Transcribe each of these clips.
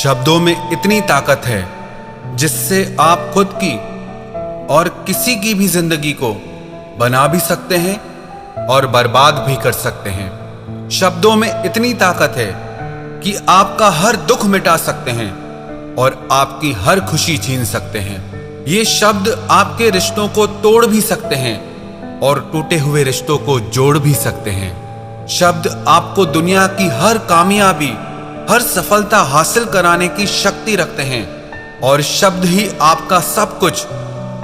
शब्दों में इतनी ताकत है जिससे आप खुद की और किसी की भी जिंदगी को बना भी सकते हैं और बर्बाद भी कर सकते हैं। शब्दों में इतनी ताकत है कि आपका हर दुख मिटा सकते हैं और आपकी हर खुशी छीन सकते हैं। ये शब्द आपके रिश्तों को तोड़ भी सकते हैं और टूटे हुए रिश्तों को जोड़ भी सकते हैं। शब्द आपको दुनिया की हर कामयाबी, हर सफलता हासिल कराने की शक्ति रखते हैं और शब्द ही आपका सब कुछ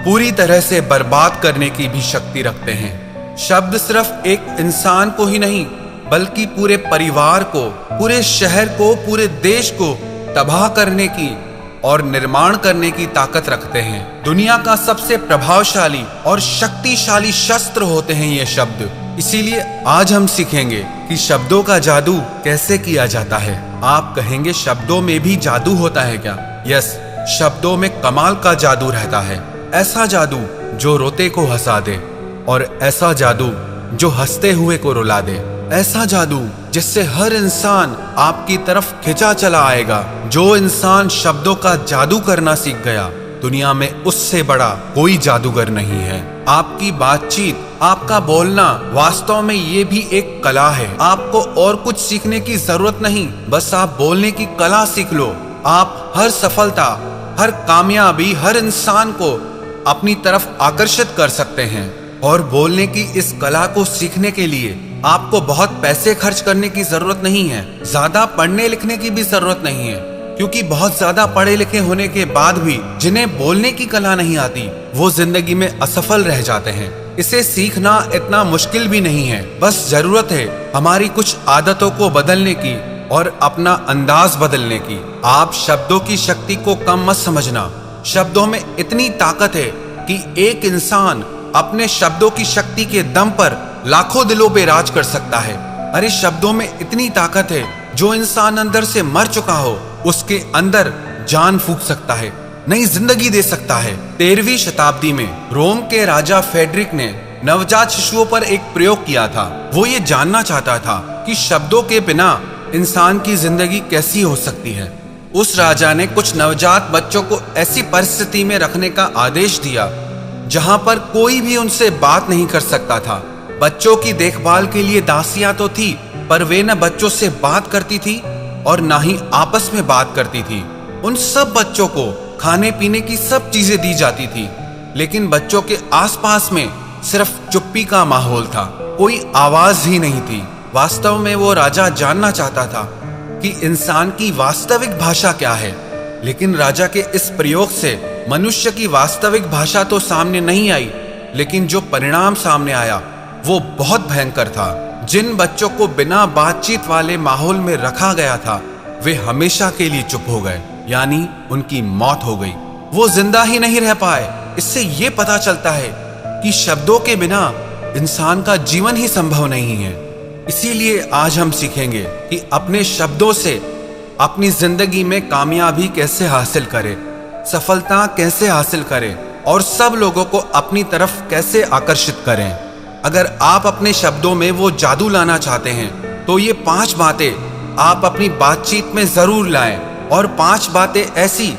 पूरी तरह से बर्बाद करने की भी शक्ति रखते हैं। शब्द सिर्फ एक इंसान को ही नहीं बल्कि पूरे परिवार को, पूरे शहर को, पूरे देश को तबाह करने की और निर्माण करने की ताकत रखते हैं। दुनिया का सबसे प्रभावशाली और शक्तिशाली शस्त्र होते हैं ये शब्द। इसीलिए आज हम सीखेंगे कि शब्दों का जादू कैसे किया जाता है। आप कहेंगे शब्दों में भी जादू होता है क्या? यस, शब्दों में कमाल का जादू रहता है। ऐसा जादू जो रोते को हंसा दे और ऐसा जादू जो हंसते हुए को रुला दे। ऐसा जादू जिससे हर इंसान आपकी तरफ खिंचा चला आएगा। जो इंसान शब्दों का जादू करना सीख गया, दुनिया में उससे बड़ा कोई जादूगर नहीं है। आपकी बातचीत, आपका बोलना वास्तव में ये भी एक कला है। आपको और कुछ सीखने की जरूरत नहीं, बस आप बोलने की कला सीख लो। आप हर सफलता, हर कामयाबी, हर इंसान को अपनी तरफ आकर्षित कर सकते हैं। और बोलने की इस कला को सीखने के लिए आपको बहुत पैसे खर्च करने की जरूरत नहीं है। ज्यादा पढ़ने लिखने की भी जरूरत नहीं है, क्योंकि बहुत ज्यादा पढ़े लिखे होने के बाद भी जिन्हें बोलने की कला नहीं आती, वो जिंदगी में असफल रह जाते हैं। इसे सीखना इतना मुश्किल भी नहीं है, बस जरूरत है हमारी कुछ आदतों को बदलने की और अपना अंदाज बदलने की। आप शब्दों की शक्ति को कम मत समझना। शब्दों में इतनी ताकत है कि एक इंसान अपने शब्दों की शक्ति के दम पर लाखों दिलों पे राज कर सकता है। अरे शब्दों में इतनी ताकत है, जो इंसान अंदर से मर चुका हो उसके अंदर जान फूंक सकता है, नई जिंदगी दे सकता है। 13वीं शताब्दी में रोम के राजा फेडरिक ने नवजात शिशुओं पर एक प्रयोग किया था। वो ये जानना चाहता था कि शब्दों के बिना इंसान की जिंदगी कैसी हो सकती है। उस राजा ने कुछ नवजात बच्चों को ऐसी परिस्थिति में रखने का आदेश दिया जहां पर कोई भी उनसे बात नहीं कर सकता था। बच्चों की देखभाल के लिए दासियां तो थी, पर वे न बच्चों से बात करती थी और ना ही आपस में बात करती थी। उन सब बच्चों को खाने पीने की सब चीजें दी जाती थी, लेकिन बच्चों के आसपास में सिर्फ चुप्पी का माहौल था, कोई आवाज ही नहीं थी। वास्तव में वो राजा जानना चाहता था कि इंसान की वास्तविक भाषा क्या है, लेकिन राजा के इस प्रयोग से मनुष्य की वास्तविक भाषा तो सामने नहीं आई, लेकिन जो परिणाम सामने आया वो बहुत भयंकर था। जिन बच्चों को बिना बातचीत वाले माहौल में रखा गया था, वे हमेशा के लिए चुप हो गए, यानी उनकी मौत हो गई। वो जिंदा ही नहीं रह पाए। इससे ये पता चलता है कि शब्दों के बिना इंसान का जीवन ही संभव नहीं है। इसीलिए आज हम सीखेंगे कि अपने शब्दों से अपनी जिंदगी में कामयाबी कैसे हासिल करें, सफलता कैसे हासिल करें और सब लोगों को अपनी तरफ कैसे आकर्षित करें। अगर आप अपने शब्दों में वो जादू लाना चाहते हैं तो ये 5 बातें आप अपनी बातचीत में जरूर लाएं, और 5 बातें ऐसी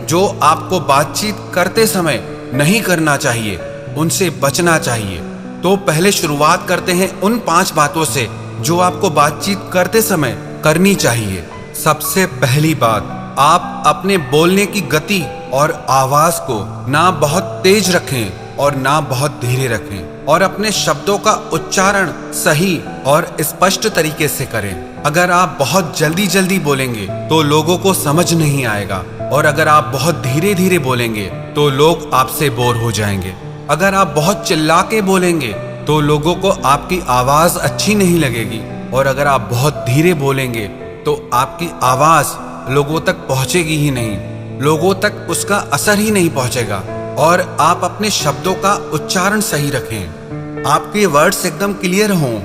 जो आपको बातचीत करते समय नहीं करना चाहिए, उनसे बचना चाहिए। तो पहले शुरुआत करते हैं उन 5 बातों से जो आपको बातचीत करते समय करनी चाहिए। सबसे पहली बात, आप अपने बोलने की गति और आवाज को ना बहुत तेज रखें और ना बहुत धीरे रखें, और अपने शब्दों का उच्चारण सही और स्पष्ट तरीके से करें। अगर आप बहुत जल्दी जल्दी बोलेंगे तो लोगों को समझ नहीं आएगा, और अगर आप बहुत धीरे धीरे बोलेंगे तो लोग आपसे बोर हो जाएंगे। अगर आप बहुत चिल्ला के बोलेंगे तो लोगों को आपकी आवाज अच्छी नहीं लगेगी, और अगर आप बहुत धीरे बोलेंगे तो आपकी आवाज लोगों तक पहुंचेगी ही नहीं, लोगों तक उसका असर ही नहीं पहुंचेगा। और आप अपने शब्दों का उच्चारण सही रखें, आपके वर्ड्स एकदम क्लियर हों।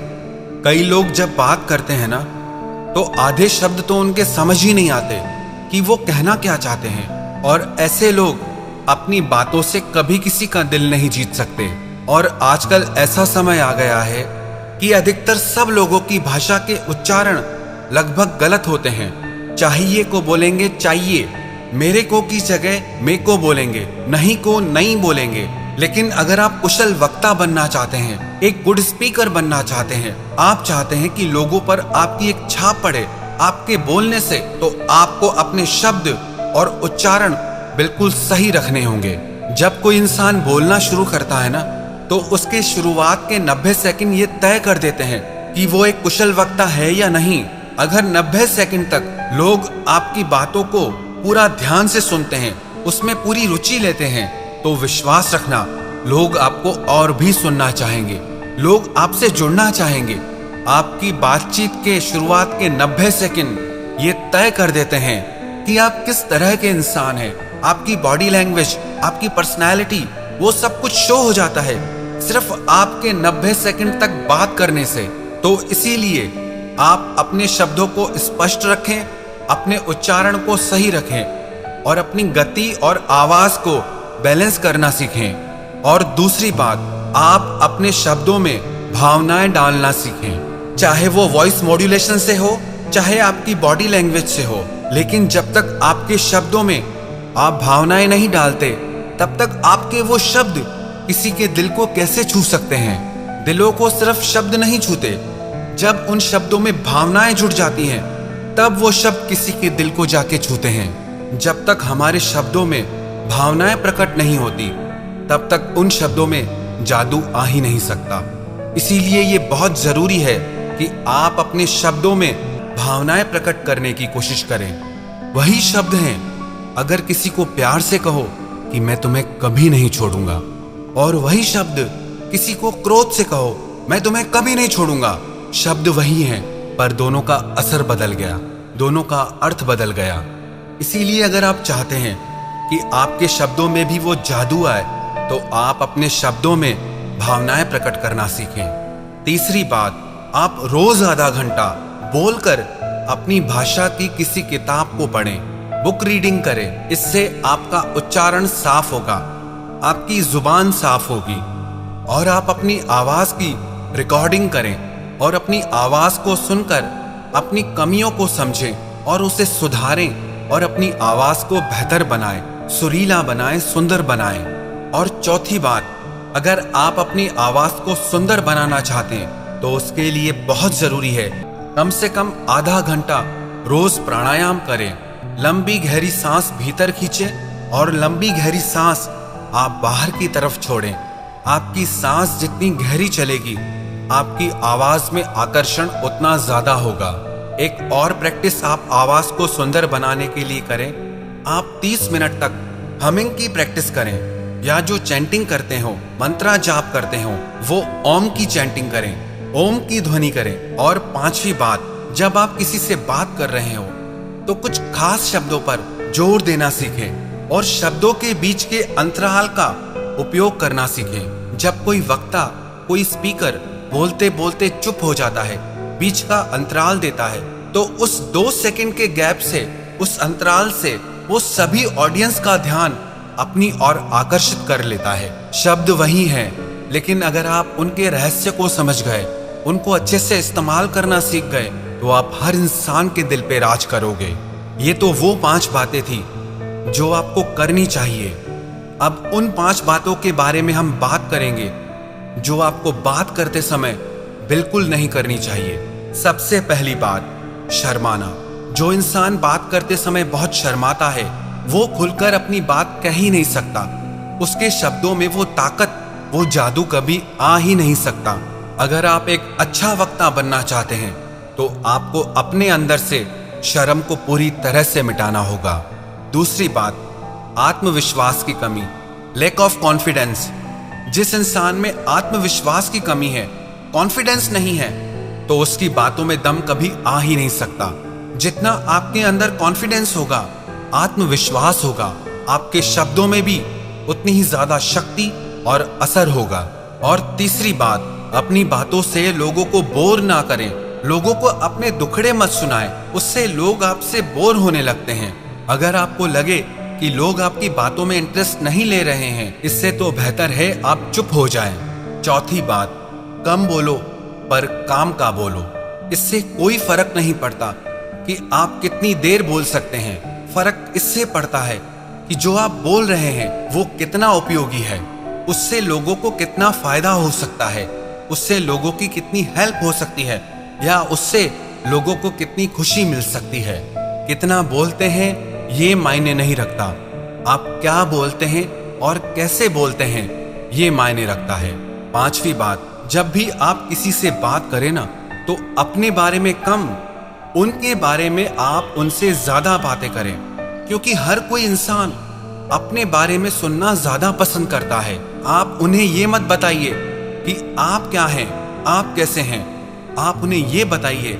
कई लोग जब बात करते हैं ना, तो आधे शब्द तो उनके समझ ही नहीं आते कि वो कहना क्या चाहते हैं, और ऐसे लोग अपनी बातों से कभी किसी का दिल नहीं जीत सकते। और आजकल ऐसा समय आ गया है कि अधिकतर सब लोगों की भाषा के उच्चारण लगभग गलत होते हैं। चाहिए को बोलेंगे चाहिए, मेरे को की जगह मे को बोलेंगे, नहीं को नहीं बोलेंगे। लेकिन अगर आप कुशल वक्ता बनना चाहते हैं, एक गुड स्पीकर बनना चाहते हैं, आप चाहते हैं कि लोगों पर आपकी एक छाप पड़े आपके बोलने से, तो आपको अपने शब्द और उच्चारण बिल्कुल सही रखने होंगे। जब कोई इंसान बोलना शुरू करता है ना, तो उसके शुरुआत के 90 सेकंड ये तय कर देते हैं कि वो एक कुशल वक्ता है या नहीं। अगर 90 सेकंड तक लोग आपकी बातों को पूरा ध्यान से सुनते हैं, उसमें पूरी रुचि लेते हैं, तो विश्वास रखना लोग आपको और भी सुनना चाहेंगे, लोग आपसे जुड़ना चाहेंगे। आपकी बातचीत के शुरुआत के 90 सेकंड ये तय कर देते हैं कि आप किस तरह के इंसान हैं। आपकी बॉडी लैंग्वेज, आपकी पर्सनैलिटी, वो सब कुछ शो हो जाता है सिर्फ आपके 90 सेकंड तक बात करने से। तो इसीलिए आप अपने शब्दों को स्पष्ट रखें, अपने उच्चारण को सही रखें और अपनी गति और आवाज को बैलेंस करना सीखें। और दूसरी बात, आप अपने शब्दों में भावनाएं डालना सीखें, चाहे वो वॉइस मॉड्यूलेशन से हो, चाहे आपकी बॉडी लैंग्वेज से हो। लेकिन जब तक आपके शब्दों में आप भावनाएं नहीं डालते, तब तक आपके वो शब्द किसी के दिल को कैसे छू सकते हैं। दिलों को सिर्फ शब्द नहीं छूते, जब उन शब्दों में भावनाएं जुड़ जाती हैं, तब वो शब्द किसी के दिल को जाके छूते हैं। जब तक हमारे शब्दों में भावनाएं प्रकट नहीं होती, तब तक उन शब्दों में जादू आ ही नहीं सकता। इसीलिए ये बहुत जरूरी है कि आप अपने शब्दों में भावनाएं प्रकट करने की कोशिश करें। वही शब्द हैं, अगर किसी को प्यार से कहो कि मैं तुम्हें कभी नहीं छोड़ूंगा, और वही शब्द किसी को क्रोध से कहो, मैं तुम्हें कभी नहीं छोड़ूंगा। शब्द वही हैं, पर दोनों का असर बदल गया, दोनों का अर्थ बदल गया। इसीलिए अगर आप चाहते हैं कि आपके शब्दों में भी वो जादू आए, तो आप अपने शब्दों में भावनाएं प्रकट करना सीखें। तीसरी बात, आप रोज आधा घंटा बोलकर अपनी भाषा की किसी किताब को पढ़ें, बुक रीडिंग करें। इससे आपका उच्चारण साफ होगा, आपकी जुबान साफ होगी, और आप अपनी आवाज की रिकॉर्डिंग करें और अपनी आवाज को सुनकर अपनी कमियों को समझें और उसे सुधारें और अपनी आवाज को बेहतर बनाएं, सुरीला बनाएं, सुंदर बनाएं। और चौथी बात, अगर आप अपनी आवाज को सुंदर बनाना चाहते हैं, तो उसके लिए बहुत जरूरी है कम से कम आधा घंटा रोज प्राणायाम करें। लंबी गहरी सांस भीतर खींचें और लंबी गहरी सांस आप बाहर की तरफ छोड़ें। आपकी सांस जितनी गहरी चलेगी, आपकी आवाज में आकर्षण उतना ज्यादा होगा। एक और प्रैक्टिस आप आवाज को सुंदर बनाने के लिए करें। आप 30 मिनट तक हमिंग की प्रैक्टिस करें, या जो चैंटिंग करते हो, मंत्रा जाप करते हो, वो ओम की चैंटिंग करें, ओम की ध्वनि करें। और पांचवी बात, जब आप किसी से बात कर रहे हो, तो कुछ खास शब्दों पर जोर देना सीखें और शब्दों के बीच के अंतराल का उपयोग करना सीखें। जब कोई वक्ता, कोई स्पीकर बोलते बोलते चुप हो जाता है, बीच का अंतराल देता है, तो उस 2 सेकंड के गैप से, उस अंतराल से वो सभी ऑडियंस का ध्यान अपनी ओर आकर्षित कर लेता है। शब्द वही हैं, लेकिन अगर आप उनके रहस्य को समझ गए, उनको अच्छे से इस्तेमाल करना सीख गए, तो आप हर इंसान के दिल पे राज करोगे। ये तो वो 5 बातें थी जो आपको करनी चाहिए। अब उन 5 बातों के बारे में हम बात करेंगे जो आपको बात करते समय बिल्कुल नहीं करनी चाहिए। सबसे पहली बात, शर्माना। जो इंसान बात करते समय बहुत शर्माता है, वो खुलकर अपनी बात कह ही नहीं सकता। उसके शब्दों में वो ताकत, वो जादू कभी आ ही नहीं सकता। अगर आप एक अच्छा वक्ता बनना चाहते हैं, तो आपको अपने अंदर से शर्म को पूरी तरह से मिटाना होगा। दूसरी बात, आत्मविश्वास की कमी, लैक ऑफ कॉन्फिडेंस। जिस इंसान में आत्मविश्वास की कमी है, कॉन्फिडेंस नहीं है, तो उसकी बातों में दम कभी आ ही नहीं सकता। जितना आपके अंदर कॉन्फिडेंस होगा, आत्मविश्वास होगा, आपके शब्दों में भी उतनी ही ज्यादा शक्ति और असर होगा। और तीसरी बात, अपनी बातों से लोगों को बोर ना करें। लोगों को अपने दुखड़े मत सुनाएं, उससे लोग आपसे बोर होने लगते हैं। अगर आपको लगे कि लोग आपकी बातों में इंटरेस्ट नहीं ले रहे हैं, इससे तो बेहतर है आप चुप हो जाएं। चौथी बात, कम बोलो पर काम का बोलो। इससे कोई फर्क नहीं पड़ता कि आप कितनी देर बोल सकते हैं। फर्क इससे पड़ता है कि जो आप बोल रहे हैं वो कितना उपयोगी है, उससे लोगों को कितना फायदा हो सकता है, उससे लोगों की कितनी हेल्प हो सकती है, या उससे लोगों को कितनी खुशी मिल सकती है। कितना बोलते हैं ये मायने नहीं रखता, आप क्या बोलते हैं और कैसे बोलते हैं ये मायने रखता है। पांचवी बात, जब भी आप किसी से बात करें ना, तो अपने बारे में कम, उनके बारे में आप उनसे ज्यादा बातें करें, क्योंकि हर कोई इंसान अपने बारे में सुनना ज्यादा पसंद करता है। आप उन्हें ये मत बताइए कि आप क्या हैं, आप कैसे हैं, आप उन्हें ये बताइए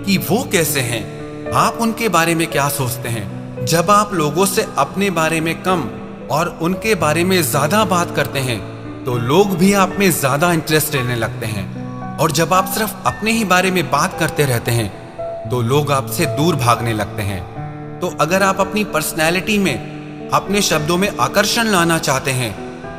कि वो कैसे हैं, आप उनके बारे में क्या सोचते हैं। जब आप लोगों से अपने बारे में कम और उनके बारे में ज्यादा बात करते हैं तो लोग भी आप में ज्यादा इंटरेस्ट लेने लगते हैं, और जब आप सिर्फ अपने ही बारे में बात करते रहते हैं तो लोग आपसे दूर भागने लगते हैं। तो अगर आप अपनी पर्सनैलिटी में, अपने शब्दों में आकर्षण लाना चाहते हैं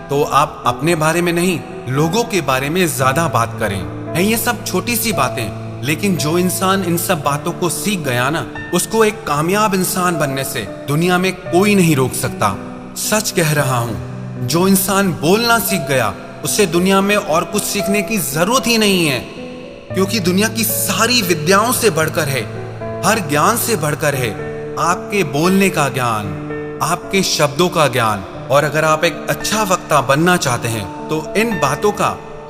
तो आप अपने बारे में नहीं, लोगों के बारे में ज्यादा बात करें। है ये सब छोटी सी बातें, लेकिन जो इंसान इन सब बातों को सीख गया ना, उसको एक कामयाब इंसान बनने से दुनिया में कोई नहीं रोक सकता। सच कह रहा हूं, जो इंसान बोलना सीख गया उसे दुनिया में और कुछ सीखने की जरूरत ही नहीं है, क्योंकि दुनिया की सारी विद्याओं से बढ़कर है, हर ज्ञान से बढ़कर है आपके बोलने का ज्ञान, आपके शब्दों का ज्ञान। और अगर आप एक अच्छा वक्ता बनना चाहते हैं तो इन बातों का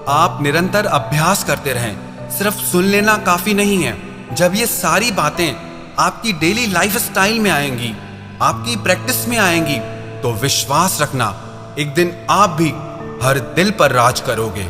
आप निरंतर अभ्यास करते रहें। सिर्फ सुन लेना काफी नहीं है। जब ये सारी बातें आपकी डेली लाइफ स्टाइल में आएंगी, आपकी प्रैक्टिस में आएंगी, तो विश्वास रखना एक दिन आप भी हर दिल पर राज करोगे।